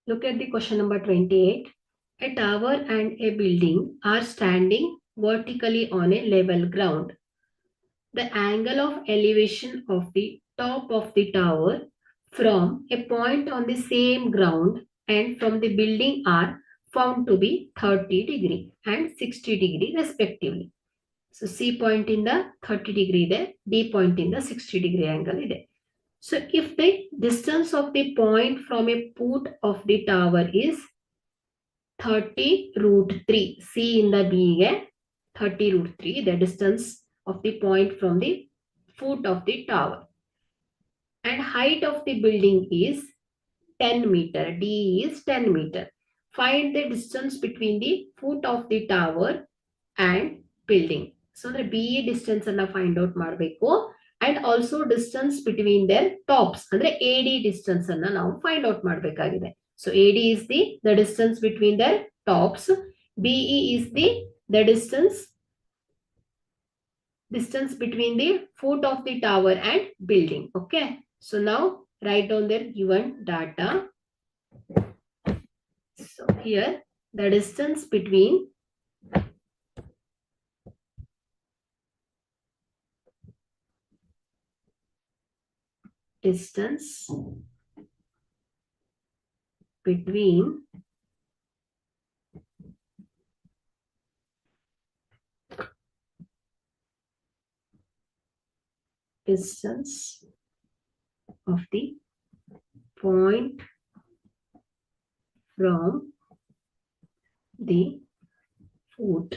Look at the question number 28. A tower and a building are standing vertically on a level ground. The angle of elevation of the top of the tower from a point on the same ground and from the building are found to be 30 degree and 60 degree respectively. So C point in the 30 degree ಇದೆ, D point in the 60 degree angle ಇದೆ. So if the distance of the point from a foot of the tower is 30 root 3, C in the B ಗೆ 30 root 3, the distance of the point from the foot of the tower. And height of the building is 10 meter, D is 10 meter. Find the distance between the foot of the tower and building. So the B distance anna find out ಮಾಡಬೇಕು. And also distance between their tops, ಅಂದ್ರೆ AD distance ಅನ್ನ ನಾವು find out ಮಾಡಬೇಕಾಗಿದೆ. So AD is the distance between their tops. BE is the distance between the foot of the tower and building. Okay. So now write down their given data. So here the distance between distance of the point from the foot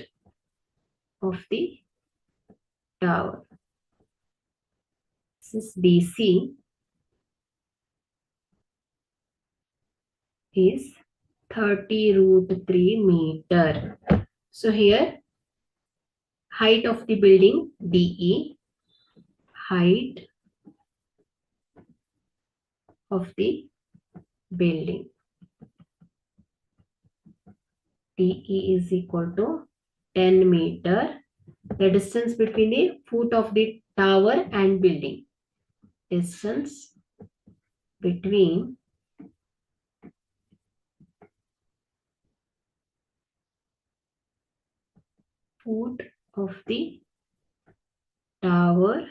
of the tower. This is BC is 30 root 3 meter. So here height of the building DE, height of the building DE is equal to 10 meter. The distance between the foot of the tower and building, distance between foot of the tower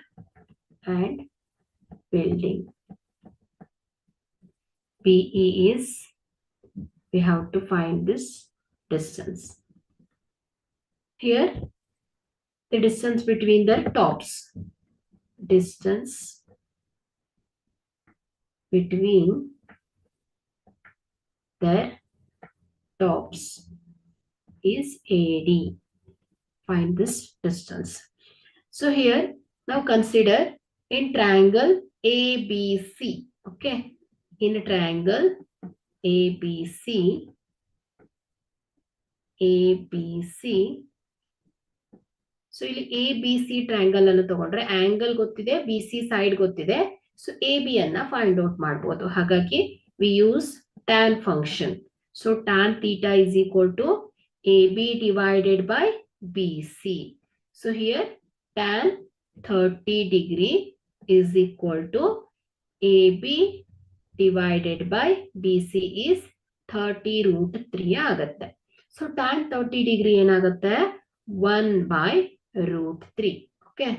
and building. PE is, we have to find this distance. Here, the distance between the tops, distance between their tops is AD. Find this distance. So here, now consider in triangle ABC. Okay. In a triangle ABC, so ಇಲ್ಲಿ ABC triangle ಅನ್ನು ತಗೊಂಡ್ರೆ angle ಗೊತ್ತಿದೆ, BC side ಗೊತ್ತಿದೆ. So AB ಅನ್ನ find out ಮಾಡಬಹುದು. ಹಾಗಾಗಿ we use tan function. So tan theta is equal to AB divided by BC. So here tan 30 degree is equal to AB divided by BC is 30 root 3 ಆಗುತ್ತೆ. So tan 30 degree ಏನಾಗುತ್ತೆ? 1 by root 3. Okay.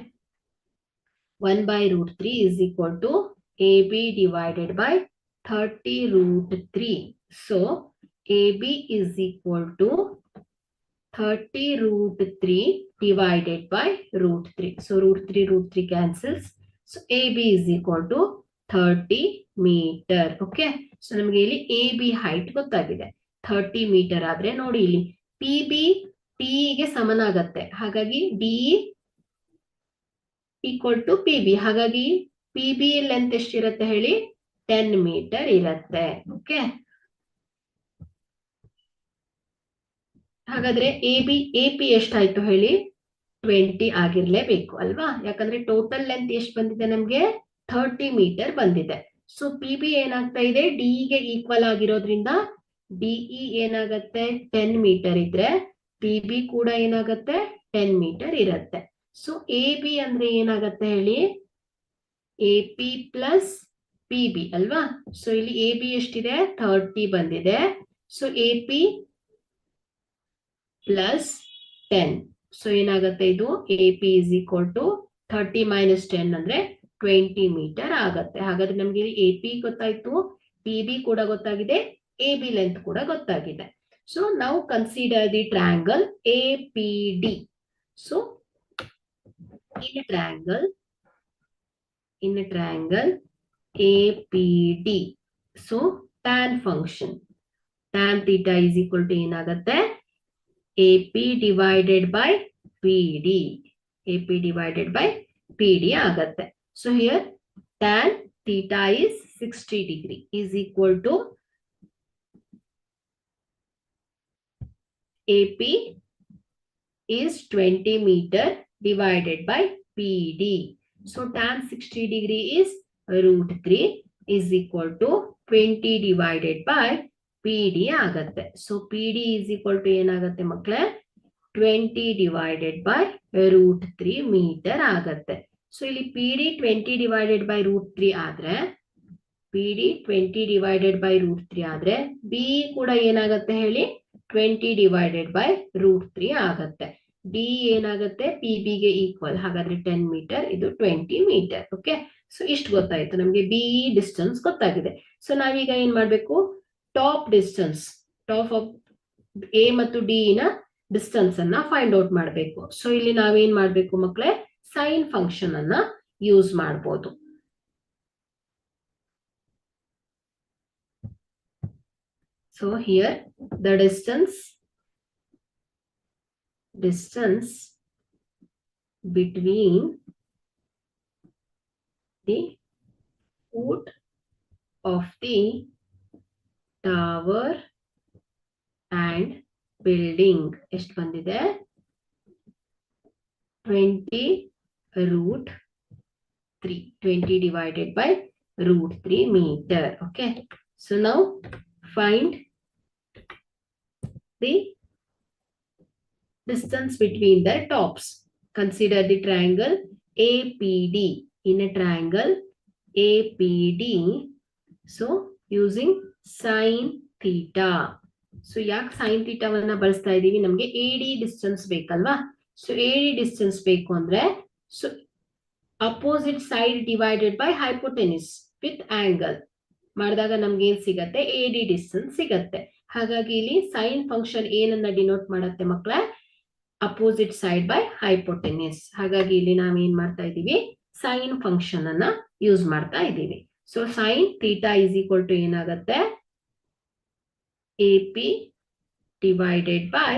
1 by root 3 is equal to AB divided by 30 root 3. So AB is equal to 30 root 3 divided by root 3. So root 3 cancels. So AB is equal to 30 meter. Okay. So ನಮಗೆ ಇಲ್ಲಿ AB height ಗೊತ್ತಾಗಿದೆ. 30 meter ಆದ್ರೆ ನೋಡಿ ಇಲ್ಲಿ PB T ಗೆ ಸಮನಾಗತ್ತೆ. ಹಾಗಾಗಿ D equal to PB. ಹಾಗಾಗಿ PB length ಎಷ್ಟಿರುತ್ತೆ ಹೇಳಿ? 10 meter ಇರುತ್ತೆ. ಓಕೆ. ಹಾಗಾದ್ರೆ AP ಎಷ್ಟಾಯ್ತು ಹೇಳಿ? 20 ಆಗಿರ್ಲೇಬೇಕು ಅಲ್ವಾ? ಯಾಕಂದ್ರೆ ಟೋಟಲ್ ಲೆಂತ್ ಎಷ್ಟು ಬಂದಿದೆ ನಮ್ಗೆ? 30 ಮೀಟರ್ ಬಂದಿದೆ. ಸೊ PB ಏನಾಗ್ತಾ ಇದೆ? D ಗೆ ಈಕ್ವಲ್ ಆಗಿರೋದ್ರಿಂದ DE ಏನಾಗತ್ತೆ? 10 ಮೀಟರ್ ಇದ್ರೆ PB ಕೂಡ ಏನಾಗತ್ತೆ? 10 ಮೀಟರ್ ಇರುತ್ತೆ. ಸೊ AB ಅಂದ್ರೆ ಏನಾಗತ್ತೆ ಹೇಳಿ? AP ಪ್ಲಸ್ ಪಿ ಬಿ ಅಲ್ವಾ. ಸೊ ಇಲ್ಲಿ ಎ ಬಿ ಎಷ್ಟಿದೆ 30 ಬಂದಿದೆ. So A P plus 10. So ಏನಾಗುತ್ತೆ ಇದು A P is equal to 30 minus 10 ಅಂದ್ರೆ 20 ಮೀಟರ್ ಆಗತ್ತೆ. ಹಾಗಾದ್ರೆ ನಮ್ಗೆ ಇಲ್ಲಿ ಎ ಪಿ ಗೊತ್ತಾಯ್ತು, ಪಿ ಬಿ ಕೂಡ ಗೊತ್ತಾಗಿದೆ, ಎ ಬಿ ಲೆಂತ್ ಕೂಡ ಗೊತ್ತಾಗಿದೆ. ಸೊ ನಾವು consider the triangle A P D. So in a triangle APD, so tan function, tan theta is equal to ಏನಾಗುತ್ತೆ AP divided by PD, AP divided by PD ಆಗತ್ತೆ. So here tan theta is 60 degree is equal to AP is 20 meter divided by PD. So tan 60 degree is root 3 is equal to 20 divided by PD ಆಗತ್ತೆ. So PD is equal to ಏನಾಗತ್ತೆ ಮಕ್ಕಳೇ 20 divided by root 3 meter ಆಗತ್ತೆ. So ಇಲ್ಲಿ PD 20 divided by root 3 ಆದ್ರೆ PD 20 divided by root 3 ಆದ್ರೆ B ಕೂಡ ಏನಾಗತ್ತೆ ಹೇಳಿ 20 divided by root 3 ಆಗತ್ತೆ. ಡಿ ಏನಾಗುತ್ತೆ ಪಿ ಬಿ ಗೆ ಈಕ್ವಲ್, ಹಾಗಾದ್ರೆ 10 ಮೀಟರ್, ಇದು 20 ಮೀಟರ್. ಓಕೆ, ಸೊ ಇಷ್ಟು ಗೊತ್ತಾಯ್ತು ನಮ್ಗೆ, ಬಿ ಡಿಸ್ಟೆನ್ಸ್ ಗೊತ್ತಾಗಿದೆ. ಸೊ ನಾವೀಗ ಏನ್ ಮಾಡ್ಬೇಕು, top distance, top of A ಮತ್ತು ಡಿ ನ ಡಿಸ್ಟೆನ್ಸ್ ಅನ್ನ ಫೈಂಡ್ ಔಟ್ ಮಾಡಬೇಕು. ಸೊ ಇಲ್ಲಿ ನಾವೇನ್ ಮಾಡ್ಬೇಕು ಮಕ್ಕಳೇ, ಸೈನ್ ಫಂಕ್ಷನ್ ಅನ್ನ ಯೂಸ್ ಮಾಡಬಹುದು. So here the distance between the foot of the tower and building ಎಷ್ಟು ಬಂದಿದೆ 20 root 3, 20 divided by root 3 meter. Okay, so now find the distance between the tops. Consider the triangle APD. In a triangle APD, so using sin theta. So ಯಾಕೆ sin theta ವನ್ನ ಬಳಸ್ತಾ ಇದೀವಿ, ನಮಗೆ AD distance ಬೇಕಲ್ವಾ. So AD distance ಬೇಕು ಅಂದ್ರೆ so opposite side divided by hypotenuse with angle ಮಾಡಿದಾಗ ನಮ್ಗೆ ಏನ್ ಸಿಗತ್ತೆ, AD ಡಿಸ್ಟೆನ್ಸ್ ಸಿಗತ್ತೆ. ಹಾಗಾಗಿ ಇಲ್ಲಿ ಸೈನ್ ಫಂಕ್ಷನ್ ಏನನ್ನ ಡಿನೋಟ್ ಮಾಡತ್ತೆ ಮಕ್ಕಳ, ಅಪೋಸಿಟ್ ಸೈಡ್ ಬೈ ಹೈಪೋಟೆನಿಸ್. ಹಾಗಾಗಿ ಇಲ್ಲಿ ನಾವ್ ಏನ್ ಮಾಡ್ತಾ ಇದೀವಿ, ಸೈನ್ ಫಂಕ್ಷನ್ ಅನ್ನ ಯೂಸ್ ಮಾಡ್ತಾ ಇದೀವಿ. So sine theta is equal to ಏನಾಗತ್ತೆ, AP divided by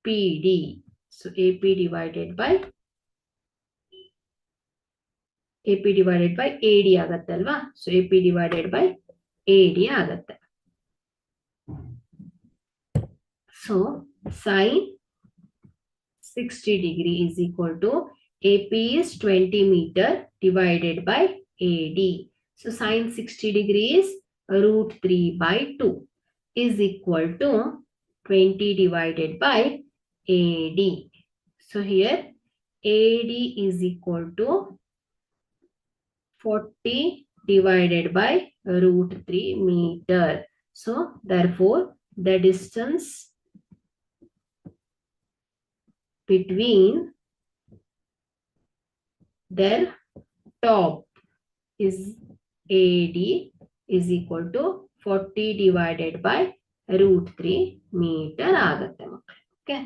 PD. So AP divided by AD ಆಗತ್ತೆ ಅಲ್ವಾ. So AP divided by AD ಆಗತ್ತೆ. So sin 60 degree is equal to AP is 20 meter divided by AD. So sin 60 degree is root 3 by 2 is equal to 20 divided by AD. So here AD is equal to 40 divided by root 3 meter. So therefore the distance between their top is AD is equal to 40 divided by root 3 meter ಆಗತ್ತೆ ಮಕ್ಕಳು. Okay.